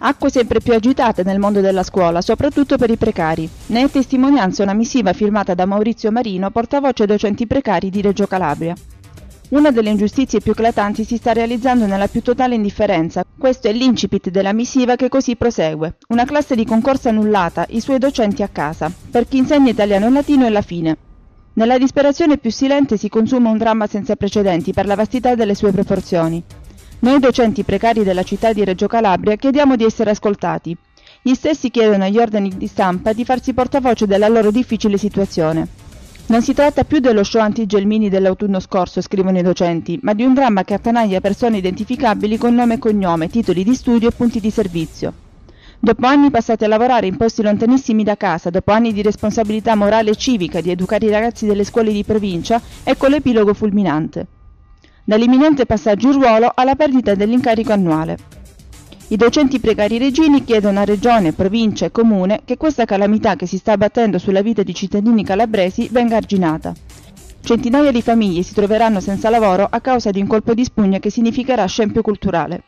Acque sempre più agitate nel mondo della scuola, soprattutto per i precari. Ne è testimonianza una missiva firmata da Maurizio Marino, portavoce docenti precari di Reggio Calabria. Una delle ingiustizie più eclatanti si sta realizzando nella più totale indifferenza. Questo è l'incipit della missiva che così prosegue. Una classe di concorso annullata, i suoi docenti a casa. Per chi insegna italiano e latino è la fine. Nella disperazione più silente si consuma un dramma senza precedenti per la vastità delle sue proporzioni. Noi docenti precari della città di Reggio Calabria chiediamo di essere ascoltati. Gli stessi chiedono agli organi di stampa di farsi portavoce della loro difficile situazione. Non si tratta più dello show anti-Gelmini dell'autunno scorso, scrivono i docenti, ma di un dramma che attanaglia persone identificabili con nome e cognome, titoli di studio e punti di servizio. Dopo anni passati a lavorare in posti lontanissimi da casa, dopo anni di responsabilità morale e civica di educare i ragazzi delle scuole di provincia, ecco l'epilogo fulminante. Dall'imminente passaggio in ruolo alla perdita dell'incarico annuale. I docenti precari reggini chiedono a Regione, Provincia e Comune che questa calamità che si sta abbattendo sulla vita di cittadini calabresi venga arginata. Centinaia di famiglie si troveranno senza lavoro a causa di un colpo di spugna che significherà scempio culturale.